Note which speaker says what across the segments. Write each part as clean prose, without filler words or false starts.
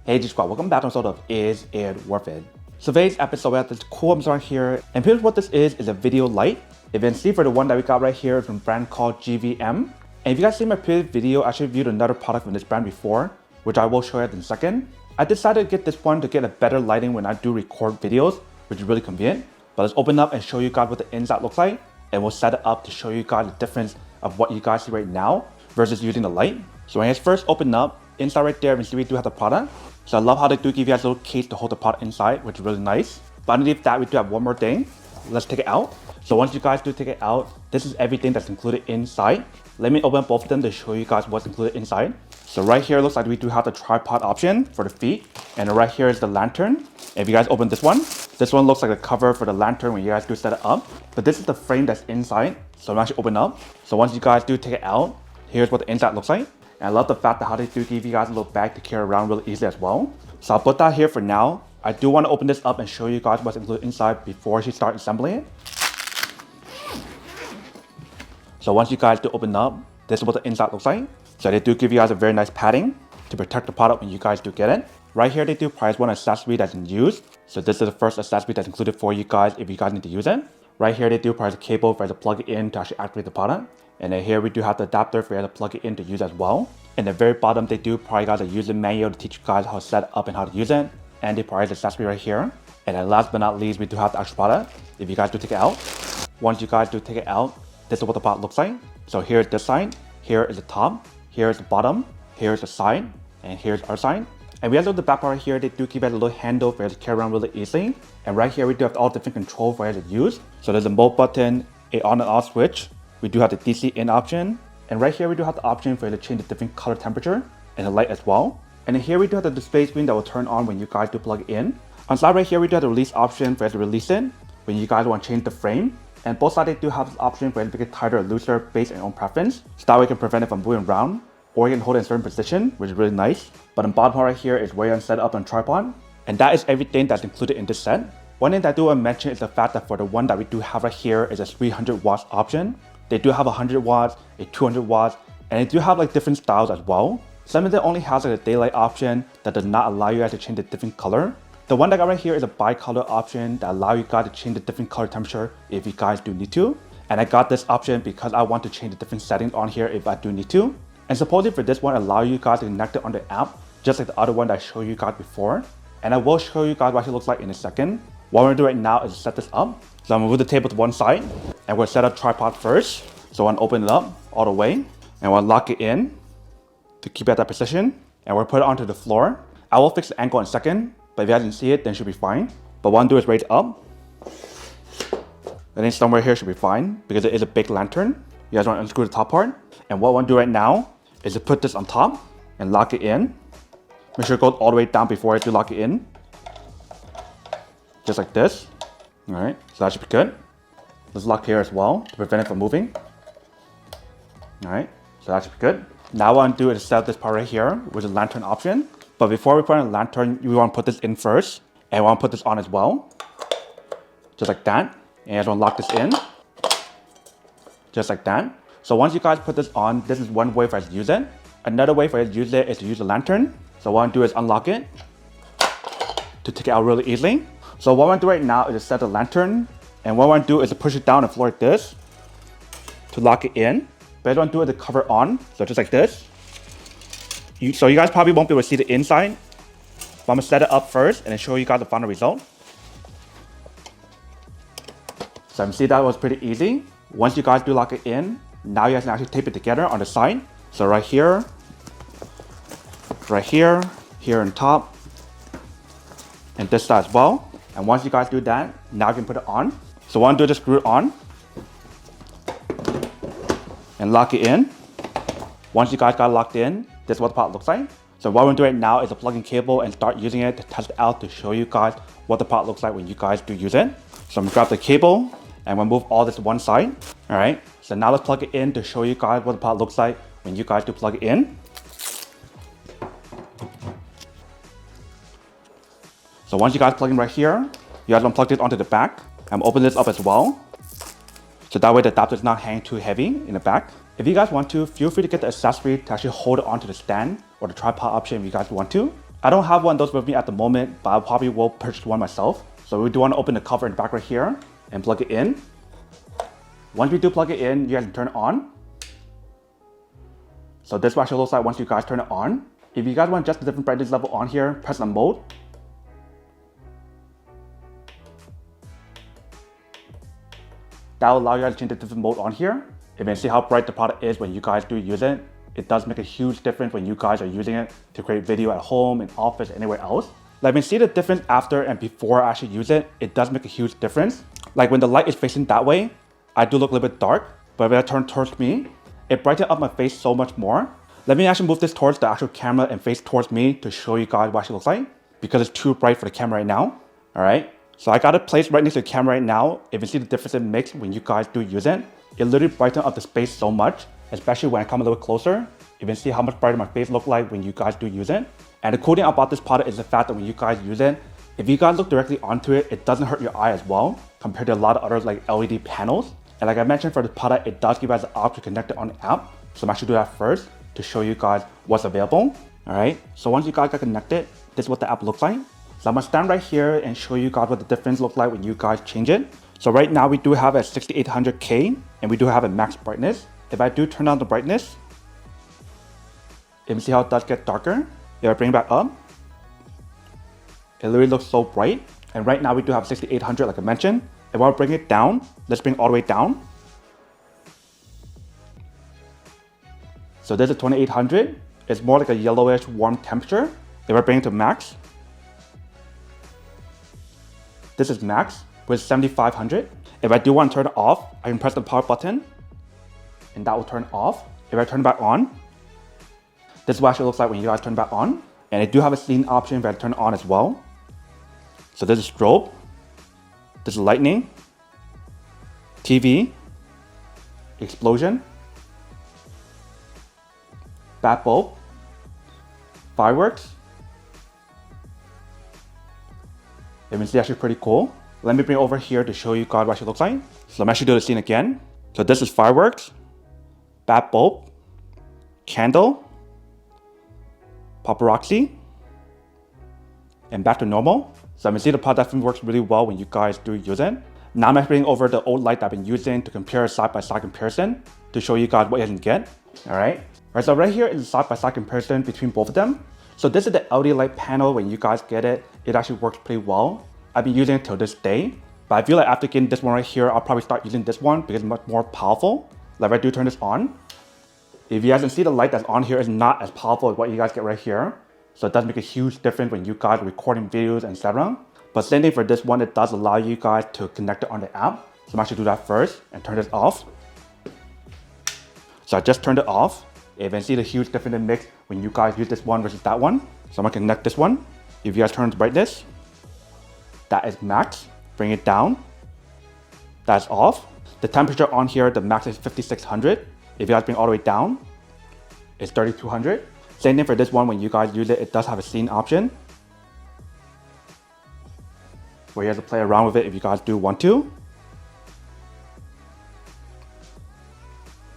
Speaker 1: Hey G Squad, welcome back to an episode of Is It Worth It? So today's episode we have this cool Amazon here, and here's what this is a video light. If you can see for the one that we got right here is from a brand called GVM. And if you guys see my previous video, I actually reviewed another product from this brand before, which I will show you in a second. I decided to get this one to get a better lighting when I do record videos, which is really convenient. But let's open up and show you guys what the inside looks like, and we'll set it up to show you guys the difference of what you guys see right now versus using the light. So when it's first open up, inside right there, you can see we do have the product. So I love how they do give you guys a little case to hold the product inside, which is really nice. But underneath that, we do have one more thing. Let's take it out. So once you guys do take it out, this is everything that's included inside. Let me open both of them to show you guys what's included inside. So right here, looks like we do have the tripod option for the feet. And right here is the lantern. If you guys open this one looks like the cover for the lantern when you guys do set it up. But this is the frame that's inside. So I'm actually open up. So once you guys do take it out, here's what the inside looks like. And I love the fact that how they do give you guys a little bag to carry around really easily as well. So I'll put that here for now. I do want to open this up and show you guys what's included inside before she starts assembling it. So once you guys do open up, this is what the inside looks like. So they do give you guys a very nice padding to protect the product when you guys do get it. Right here they do price one accessory that's in use. So this is the first accessory that's included for you guys if you guys need to use it. Right here they do price a cable for you to plug it in to actually activate the product. And then here we do have the adapter for you to plug it in to use as well. And at the very bottom they do provide guys a user manual to teach you guys how to set it up and how to use it. And they provide the accessory right here. And then last but not least, we do have the actual product. If you guys do take it out, once you guys do take it out, this is what the product looks like. So here's this side, here is the top, here's the bottom, here's the side, and here's our side. And we have the back part right here, they do give it a little handle for you to carry around really easily. And right here we do have all different controls for you to use. So there's a mode button, a on and off switch. We do have the DC in option. And right here we do have the option for you to change the different color temperature and the light as well. And then here we do have the display screen that will turn on when you guys do plug it in. On side right here we do have the release option for you to release it when you guys want to change the frame. And both sides they do have this option for you to make it tighter or looser based on your own preference. So that way you can prevent it from moving around, or you can hold it in a certain position, which is really nice. But the bottom part right here is where you can set it up on a tripod. And that is everything that's included in this set. One thing that I do want to mention is the fact that for the one that we do have right here is a 300 watts option. They do have 100 watts, a 200 watts, and they do have like different styles as well. Some of them only has like a daylight option that does not allow you guys to change the different color. The one that I got right here is a bicolor option that allows you guys to change the different color temperature if you guys do need to. And I got this option because I want to change the different settings on here if I do need to. And supposedly for this one, allow you guys to connect it on the app, just like the other one that I showed you guys before. And I will show you guys what it looks like in a second. What we're gonna do right now is set this up. So I'm gonna move the table to one side, and we'll set up tripod first. So I'm gonna open it up all the way, and we'll lock it in to keep it at that position. And we'll put it onto the floor. I will fix the angle in a second, but if you guys didn't see it, then it should be fine. But what I'm gonna do is raise it up. And then somewhere here should be fine, because it is a big lantern. You guys wanna unscrew the top part. And what I wanna do right now is to put this on top and lock it in. Make sure it goes all the way down before I do lock it in. Just like this. All right, so that should be good. Let's lock here as well to prevent it from moving. All right, so that should be good. Now what I want to do is set up this part right here with the lantern option. But before we put in the lantern, we want to put this in first. And we want to put this on as well. Just like that. And I just want to lock this in. Just like that. So once you guys put this on, this is one way for us to use it. Another way for us to use it is to use the lantern. So what I want to do is unlock it to take it out really easily. So what I want to do right now is to set the lantern. And what I want to do is to push it down on the floor like this to lock it in. But I don't want to do it to cover on. So just like this. So you guys probably won't be able to see the inside. But I'm going to set it up first and then show you guys the final result. So you can see that was pretty easy. Once you guys do lock it in, now you guys can actually tape it together on the side. So right here, here on top, and this side as well. And once you guys do that, now you can put it on. So what I'm going to do is screw it on and lock it in. Once you guys got it locked in, this is what the part looks like. So what we're going to do right now is to plug in cable and start using it to test it out to show you guys what the part looks like when you guys do use it. So I'm going to grab the cable and we'll move all this to one side. All right, so now let's plug it in to show you guys what the part looks like when you guys do plug it in. So once you guys plug in right here, you guys want to plug this onto the back. I'm open this up as well. So that way the adapter is not hanging too heavy in the back. If you guys want to, feel free to get the accessory to actually hold it onto the stand or the tripod option if you guys want to. I don't have one of those with me at the moment, but I probably will purchase one myself. So we do want to open the cover in the back right here and plug it in. Once we do plug it in, you guys can turn it on. So this will actually looks like once you guys turn it on. If you guys want just a different brightness level on here, press on mode. That will allow you guys to change the different mode on here. You can see how bright the product is when you guys do use it. It does make a huge difference when you guys are using it to create video at home, in office, anywhere else. Like when you see the difference after and before I actually use it, it does make a huge difference. Like when the light is facing that way, I do look a little bit dark, but when I turn towards me, it brightens up my face so much more. Let me actually move this towards the actual camera and face towards me to show you guys what it actually looks like, because it's too bright for the camera right now. All right, so I got it placed right next to the camera right now. If you see the difference it makes when you guys do use it, it literally brightens up the space so much, especially when I come a little closer. You can see how much brighter my face looks like when you guys do use it. And the cool thing about this product is the fact that when you guys use it, if you guys look directly onto it, it doesn't hurt your eye as well, compared to a lot of other like LED panels. And like I mentioned for this product, it does give you guys the option to connect it on the app. So I'm actually do that first to show you guys what's available. All right, so once you guys got connected, this is what the app looks like. So I'm gonna stand right here and show you guys what the difference looks like when you guys change it. So right now we do have a 6800K and we do have a max brightness. If I do turn on the brightness, you can see how it does get darker. If I bring it back up, it literally looks so bright. And right now we do have 6800 like I mentioned. If I bring it down, let's bring it all the way down. So this is 2800. It's more like a yellowish warm temperature. If I bring it to max, this is max with 7500. If I do want to turn it off, I can press the power button and that will turn off. If I turn it back on, this is what it actually looks like when you guys turn it back on. And I do have a scene option if I turn it on as well. So this is strobe, this is lightning, TV, explosion, bat bulb, fireworks. You can see actually pretty cool. Let me bring it over here to show you guys what it looks like. So I'm actually doing the scene again. So this is fireworks, bat bulb, candle, paparazzi, and back to normal. So I can see the product definitely works really well when you guys do use it. Now I'm bringing over the old light that I've been using to compare a side-by-side comparison to show you guys what you can get. All right, so right here is a side-by-side comparison between both of them. So this is the LED light panel. When you guys get it, it actually works pretty well. I've been using it till this day, but I feel like after getting this one right here, I'll probably start using this one because it's much more powerful. Like if I do turn this on, if you guys can see the light that's on here is not as powerful as what you guys get right here. So it does make a huge difference when you guys are recording videos, etc. But same thing for this one, it does allow you guys to connect it on the app. So I'm actually do that first and turn this off. So I just turned it off. You can see the huge difference it makes when you guys use this one versus that one. So I'm gonna connect this one. If you guys turn the brightness, that is max. Bring it down. That's off. The temperature on here, the max is 5600. If you guys bring all the way down, it's 3200. Same thing for this one, when you guys use it, it does have a scene option where you have to play around with it if you guys do want to.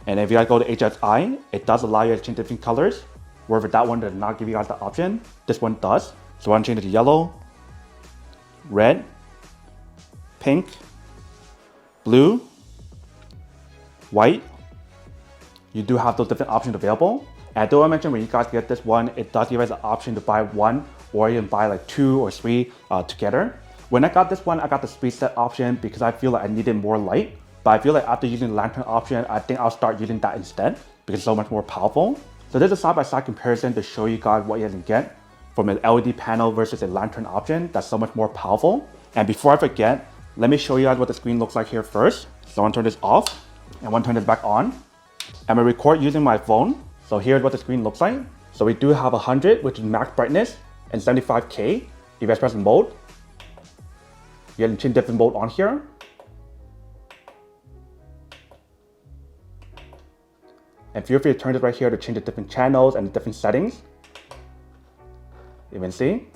Speaker 1: And if you guys go to HSI, it does allow you to change different colors, wherever that one does not give you guys the option. This one does. So I want to change it to yellow, red, pink, blue, white. You do have those different options available. And I do want to mention when you guys get this one, it does give you guys the option to buy one or even buy like 2 or 3 together. When I got this one, I got the speed set option because I feel like I needed more light. But I feel like after using the lantern option, I think I'll start using that instead because it's so much more powerful. So there's a side-by-side comparison to show you guys what you can get from an LED panel versus a lantern option that's so much more powerful. And before I forget, let me show you guys what the screen looks like here first. So I want to turn this off and I want to turn this back on. I'm gonna record using my phone. So here's what the screen looks like. So we do have 100, which is max brightness, and 75K. If you guys press mode, you can change different mode on here. And feel free to turn it right here to change the different channels and the different settings. You can see.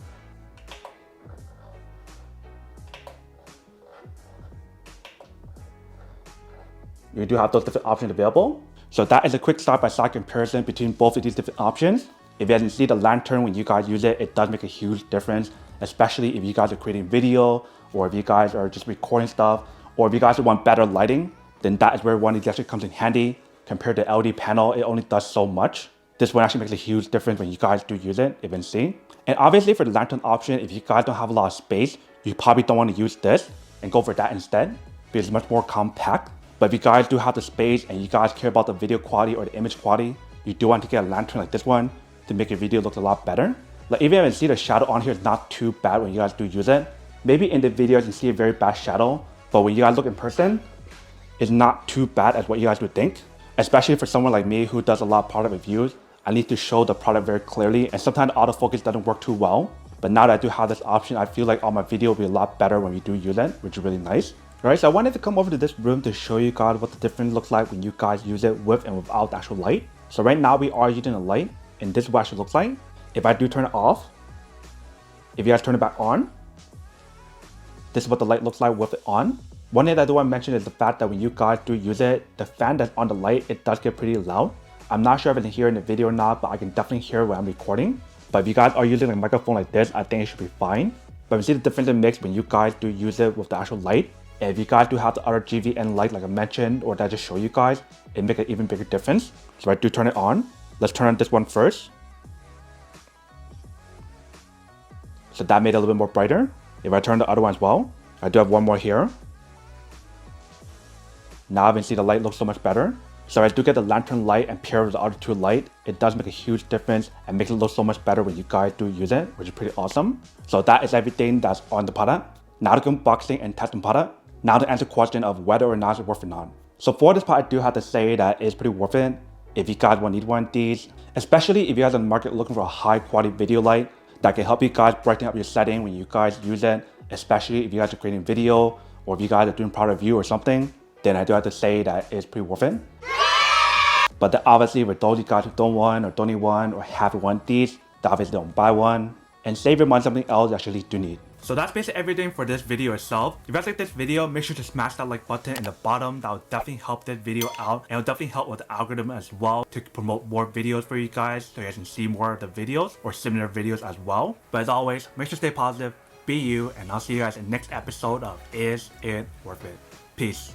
Speaker 1: You do have those different options available. So that is a quick side-by-side comparison between both of these different options. If you guys can see the lantern when you guys use it, it does make a huge difference, especially if you guys are creating video or if you guys are just recording stuff, or if you guys want better lighting, then that is where one of these actually comes in handy. Compared to LED panel, it only does so much. This one actually makes a huge difference when you guys do use it, if you can see. And obviously for the lantern option, if you guys don't have a lot of space, you probably don't want to use this and go for that instead because it's much more compact. But if you guys do have the space and you guys care about the video quality or the image quality, you do want to get a lantern like this one to make your video look a lot better. Like even if you can see the shadow on here is not too bad when you guys do use it. Maybe in the video you can see a very bad shadow, but when you guys look in person, it's not too bad as what you guys would think. Especially for someone like me who does a lot of product reviews, I need to show the product very clearly, and sometimes autofocus doesn't work too well. But now that I do have this option, I feel like all my video will be a lot better when we do use it, which is really nice. Alright, so I wanted to come over to this room to show you guys what the difference looks like when you guys use it with and without the actual light. So right now we are using a light, and this is what it actually looks like. If I do turn it off, if you guys turn it back on, this is what the light looks like with it on. One thing that I do want to mention is the fact that when you guys do use it, the fan that's on the light, it does get pretty loud. I'm not sure if I can hear in the video or not, but I can definitely hear when I'm recording. But if you guys are using a microphone like this, I think it should be fine. But you see the difference in mix when you guys do use it with the actual light. And if you guys do have the other GVM light like I mentioned, or that I just show you guys, it makes an even bigger difference. So I do turn it on. Let's turn on this one first. So that made it a little bit more brighter. If I turn the other one as well, I do have one more here. Now I can see the light looks so much better. So I do get the lantern light and pair with the other two light. It does make a huge difference and makes it look so much better when you guys do use it, which is pretty awesome. So that is everything that's on the product. Now to unboxing and testing product. Now to answer the question of whether or not it's worth it or not. So for this part, I do have to say that it's pretty worth it if you guys will need one of these, especially if you guys are in the market looking for a high quality video light that can help you guys brighten up your setting when you guys use it, especially if you guys are creating video or if you guys are doing product review or something, then I do have to say that it's pretty worth it. But then obviously for those of you guys who don't want or don't need one or have one of these, then obviously don't buy one and save your money on something else that you actually do need. So that's basically everything for this video itself. If you guys like this video, make sure to smash that like button in the bottom. That will definitely help this video out, and it will definitely help with the algorithm as well to promote more videos for you guys so you guys can see more of the videos or similar videos as well. But as always, make sure to stay positive, be you, and I'll see you guys in the next episode of Is It Worth It? Peace.